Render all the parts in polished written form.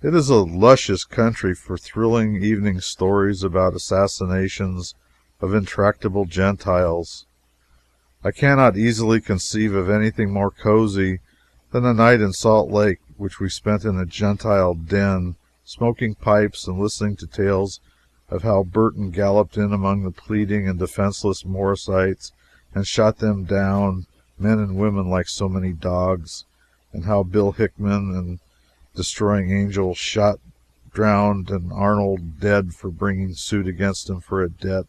It is a luscious country for thrilling evening stories about assassinations of intractable Gentiles. I cannot easily conceive of anything more cozy than a night in Salt Lake, which we spent in a Gentile den, smoking pipes and listening to tales of how Burton galloped in among the pleading and defenseless Morrisites and shot them down, men and women, like so many dogs, and how Bill Hickman and Destroying Angel shot, drowned, and Arnold dead for bringing suit against him for a debt,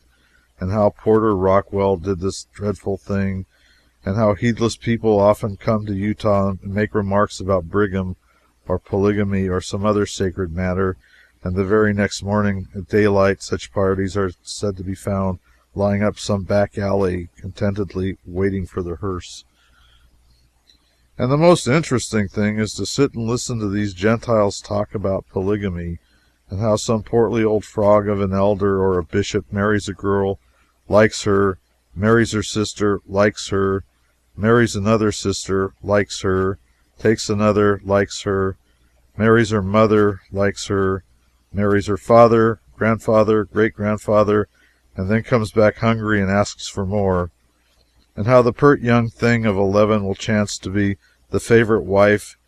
and how Porter Rockwell did this dreadful thing, and how heedless people often come to Utah and make remarks about Brigham or polygamy or some other sacred matter, and the very next morning at daylight such parties are said to be found lying up some back alley contentedly waiting for the hearse. And the most interesting thing is to sit and listen to these Gentiles talk about polygamy, and how some portly old frog of an elder or a bishop marries a girl, likes her, marries her sister, likes her, marries another sister, likes her, takes another, likes her, marries her mother, likes her, marries her father, grandfather, great-grandfather, and then comes back hungry and asks for more, and how the pert young thing of 11 will chance to be the favorite wife,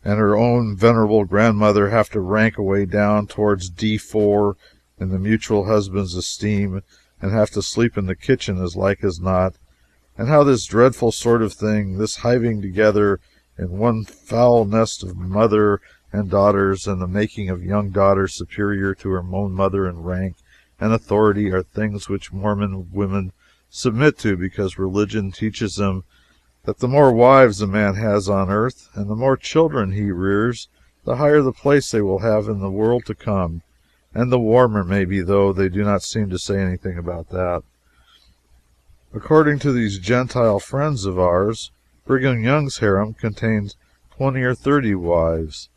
and her own venerable grandmother have to rank away down towards D4 in the mutual husband's esteem, and have to sleep in the kitchen as like as not, and how this dreadful sort of thing, this hiving together in one foul nest of mother and daughters, and the making of young daughters superior to her own mother in rank and authority, are things which Mormon women submit to because religion teaches them that the more wives a man has on earth, and the more children he rears, the higher the place they will have in the world to come, and the warmer, maybe, though they do not seem to say anything about that. According to these Gentile friends of ours, Brigham Young's harem contained 20 or 30 wives.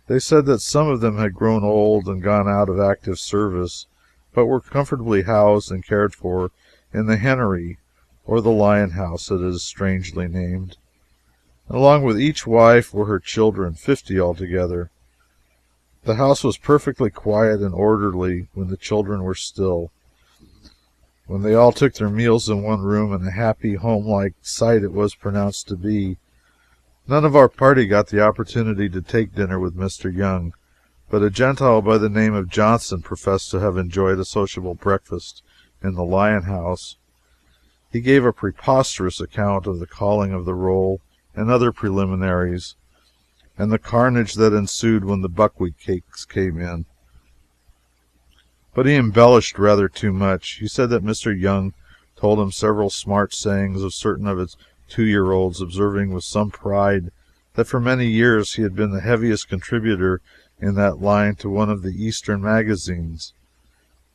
They said that some of them had grown old and gone out of active service, but were comfortably housed and cared for in the Hennery, or the Lion House it is strangely named. And along with each wife were her children, 50 altogether. The house was perfectly quiet and orderly when the children were still. When they all took their meals in one room, and a happy, home-like sight it was pronounced to be. None of our party got the opportunity to take dinner with Mr. Young, but a Gentile by the name of Johnson professed to have enjoyed a sociable breakfast in the Lion House. He gave a preposterous account of the calling of the roll and other preliminaries, and the carnage that ensued when the buckwheat cakes came in. But he embellished rather too much. He said that Mr. Young told him several smart sayings of certain of its 2-year-olds, observing with some pride that for many years he had been the heaviest contributor in that line to one of the Eastern magazines.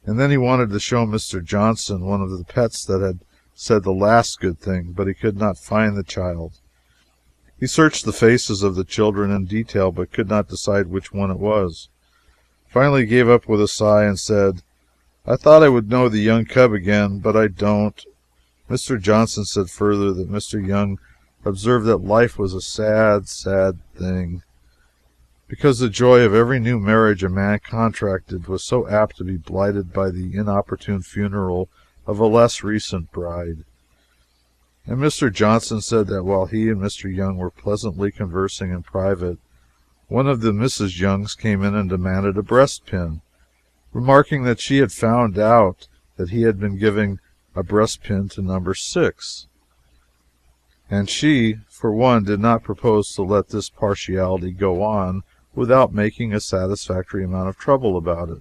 And then he wanted to show Mr. Johnson one of the pets that had said the last good thing, but he could not find the child. He searched the faces of the children in detail, but could not decide which one it was. Finally gave up with a sigh and said, "I thought I would know the young cub again, but I don't." Mr. Johnson said further that Mr. Young observed that life was a sad, sad thing, because the joy of every new marriage a man contracted was so apt to be blighted by the inopportune funeral of a less recent bride. And Mr. Johnson said that while he and Mr. Young were pleasantly conversing in private, one of the Mrs. Youngs came in and demanded a breastpin, remarking that she had found out that he had been giving a breastpin to number 6, and she, for one, did not propose to let this partiality go on without making a satisfactory amount of trouble about it.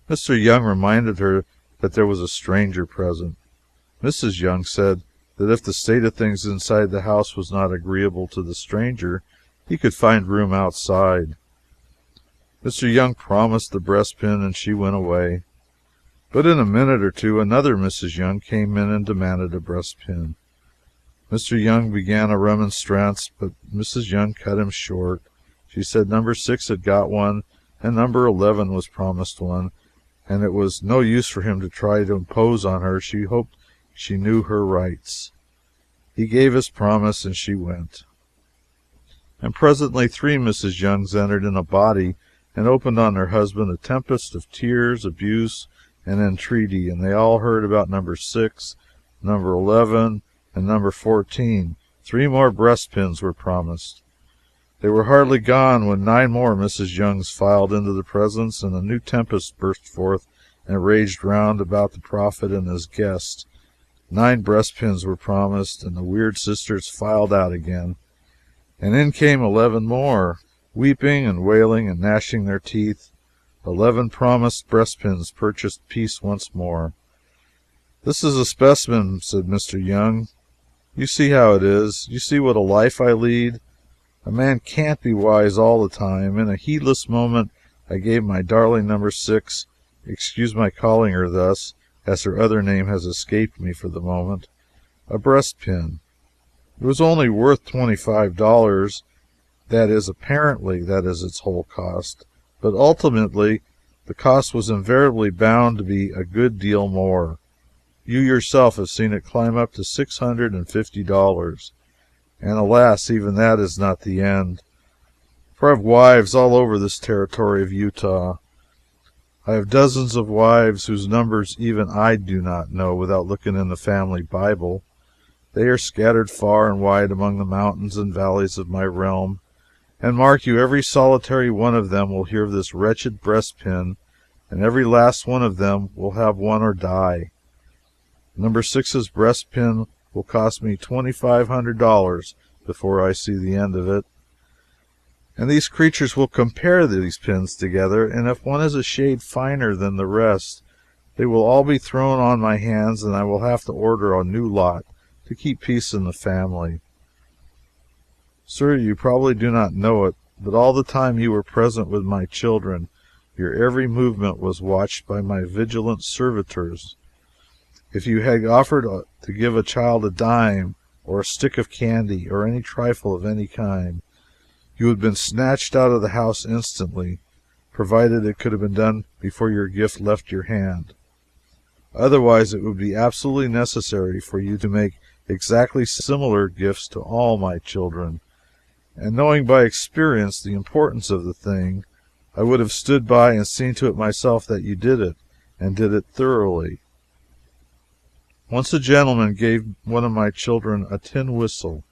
Mr. Young reminded her that there was a stranger present. Mrs. Young said that if the state of things inside the house was not agreeable to the stranger, he could find room outside. Mr. Young promised the breastpin, and she went away. But in a minute or two another Mrs. Young came in and demanded a breastpin. Mr. Young began a remonstrance, but Mrs. Young cut him short. She said number 6 had got one, and number 11 was promised one, and it was no use for him to try to impose on her. She hoped she knew her rights. He gave his promise, and she went. And presently 3 Mrs. Youngs entered in a body and opened on her husband a tempest of tears, abuse, and entreaty, and they all heard about number 6, number 11, and number 14. 3 more breastpins were promised. They were hardly gone when 9 more Mrs. Youngs filed into the presence, and a new tempest burst forth and raged round about the prophet and his guest. 9 breastpins were promised, and the weird sisters filed out again. And in came 11 more, weeping and wailing and gnashing their teeth. 11 promised breastpins purchased peace once more. "This is a specimen," said Mr. Young. "You see how it is. You see what a life I lead. A man can't be wise all the time. In a heedless moment I gave my darling number 6, excuse my calling her thus, as her other name has escaped me for the moment, a breastpin. It was only worth $25. That is, apparently, that is its whole cost. But ultimately the cost was invariably bound to be a good deal more. You yourself have seen it climb up to $650. And alas, even that is not the end. For I have wives all over this territory of Utah. I have dozens of wives whose numbers even I do not know without looking in the family Bible. They are scattered far and wide among the mountains and valleys of my realm. And mark you, every solitary one of them will hear of this wretched breastpin, and every last one of them will have one or die. Number 6's breastpin will cost me $2,500 before I see the end of it. And these creatures will compare these pins together, and if one is a shade finer than the rest, they will all be thrown on my hands, and I will have to order a new lot to keep peace in the family. Sir, you probably do not know it, but all the time you were present with my children, your every movement was watched by my vigilant servitors. If you had offered to give a child a dime, or a stick of candy, or any trifle of any kind, you had been snatched out of the house instantly, provided it could have been done before your gift left your hand. Otherwise, it would be absolutely necessary for you to make exactly similar gifts to all my children, and knowing by experience the importance of the thing, I would have stood by and seen to it myself that you did it, and did it thoroughly. Once a gentleman gave one of my children a tin whistle,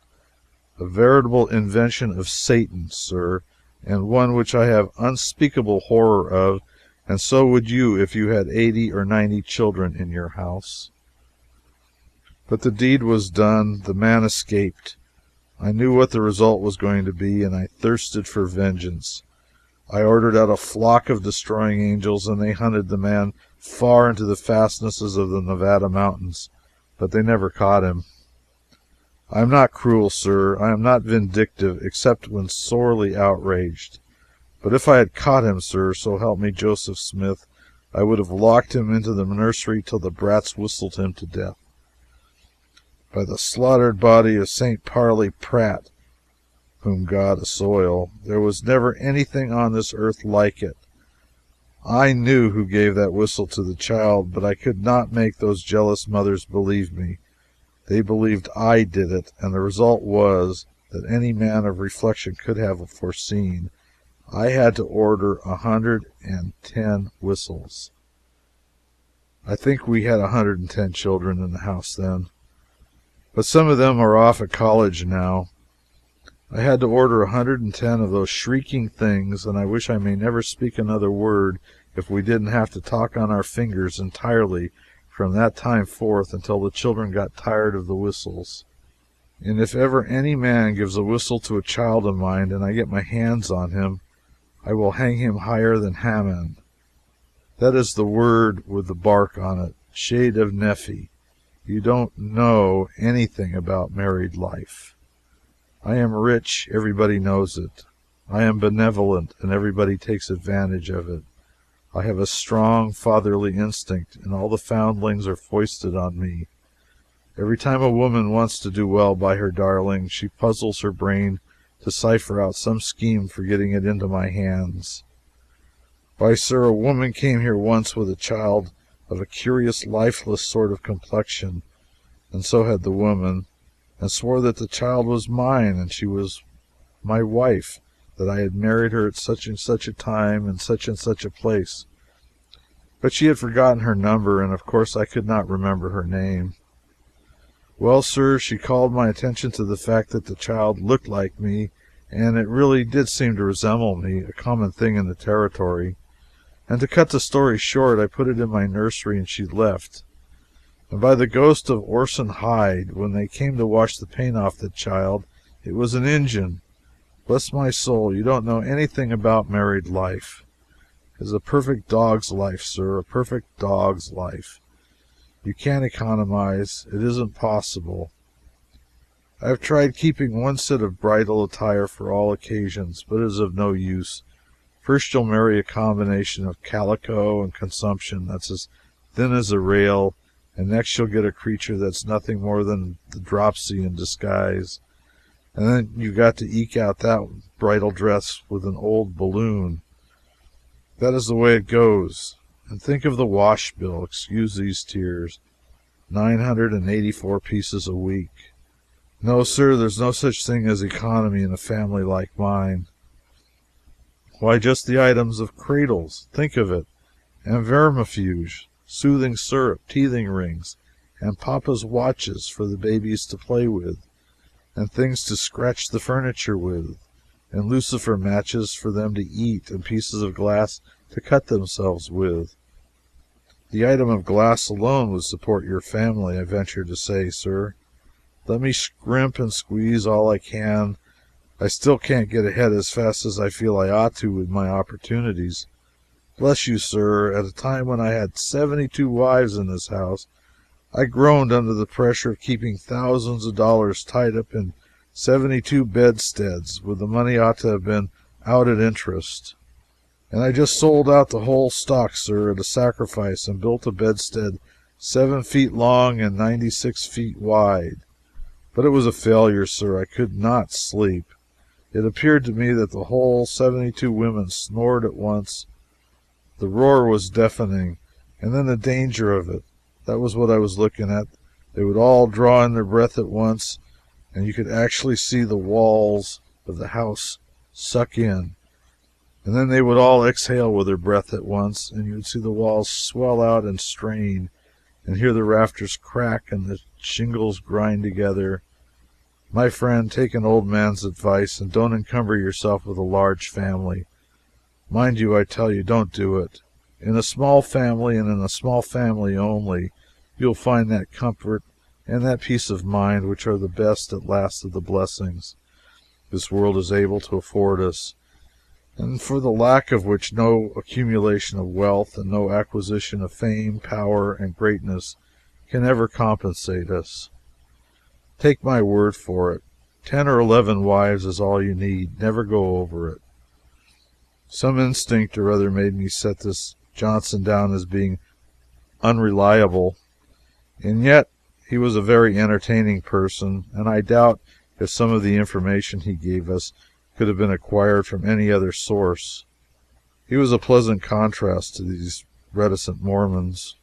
a veritable invention of Satan, sir, and one which I have unspeakable horror of, and so would you if you had 80 or 90 children in your house. But the deed was done, the man escaped. I knew what the result was going to be, and I thirsted for vengeance. I ordered out a flock of destroying angels, and they hunted the man far into the fastnesses of the Nevada mountains, but they never caught him. I am not cruel, sir. I am not vindictive, except when sorely outraged. But if I had caught him, sir, so help me Joseph Smith, I would have locked him into the nursery till the brats whistled him to death. By the slaughtered body of St. Parley Pratt, whom God assoil, there was never anything on this earth like it. I knew who gave that whistle to the child, but I could not make those jealous mothers believe me. They believed I did it, and the result was, that any man of reflection could have foreseen, I had to order 110 whistles. I think we had 110 children in the house then, but some of them are off at college now. I had to order 110 of those shrieking things, and I wish I may never speak another word if we didn't have to talk on our fingers entirely from that time forth until the children got tired of the whistles. And if ever any man gives a whistle to a child of mine and I get my hands on him, I will hang him higher than Haman. That is the word with the bark on it, shade of Nephi. You don't know anything about married life. I am rich, everybody knows it. I am benevolent, and everybody takes advantage of it. I have a strong fatherly instinct, and all the foundlings are foisted on me. Every time a woman wants to do well by her darling, she puzzles her brain to cipher out some scheme for getting it into my hands. Why, sir, a woman came here once with a child of a curious lifeless sort of complexion, and so had the woman, and swore that the child was mine, and she was my wife, that I had married her at such and such a time in such and such a place. But she had forgotten her number, and of course I could not remember her name. Well, sir, she called my attention to the fact that the child looked like me, and it really did seem to resemble me, a common thing in the territory. And to cut the story short, I put it in my nursery, and she left. And by the ghost of Orson Hyde, when they came to wash the paint off the child, it was an Injun. Bless my soul, you don't know anything about married life. It's a perfect dog's life, sir, a perfect dog's life. You can't economize. It isn't possible. I have tried keeping one set of bridal attire for all occasions, but it is of no use. First you'll marry a combination of calico and consumption that's as thin as a rail, and next you'll get a creature that's nothing more than the dropsy in disguise. And then you've got to eke out that bridal dress with an old balloon. That is the way it goes. And think of the wash bill. Excuse these tears. 984 pieces a week. No, sir, there's no such thing as economy in a family like mine. Why, just the items of cradles. Think of it. And vermifuge, soothing syrup, teething rings, and papa's watches for the babies to play with, and things to scratch the furniture with, and lucifer matches for them to eat, and pieces of glass to cut themselves with. The item of glass alone would support your family, I venture to say, sir. Let me scrimp and squeeze all I can. I still can't get ahead as fast as I feel I ought to with my opportunities. Bless you, sir, at a time when I had 72 wives in this house, I groaned under the pressure of keeping thousands of dollars tied up in 72 bedsteads, when the money ought to have been out at interest. And I just sold out the whole stock, sir, at a sacrifice, and built a bedstead 7 feet long and 96 feet wide. But it was a failure, sir. I could not sleep. It appeared to me that the whole 72 women snored at once. The roar was deafening, and then the danger of it. That was what I was looking at. They would all draw in their breath at once, and you could actually see the walls of the house suck in. And then they would all exhale with their breath at once, and you would see the walls swell out and strain, and hear the rafters crack and the shingles grind together. My friend, take an old man's advice, and don't encumber yourself with a large family. Mind you, I tell you, don't do it. In a small family, and in a small family only, you'll find that comfort and that peace of mind which are the best at last of the blessings this world is able to afford us, and for the lack of which no accumulation of wealth and no acquisition of fame, power, and greatness can ever compensate us. Take my word for it, 10 or 11 wives is all you need. Never go over it. Some instinct or other made me set this Johnson down as being unreliable, and yet he was a very entertaining person, and I doubt if some of the information he gave us could have been acquired from any other source. He was a pleasant contrast to these reticent Mormons.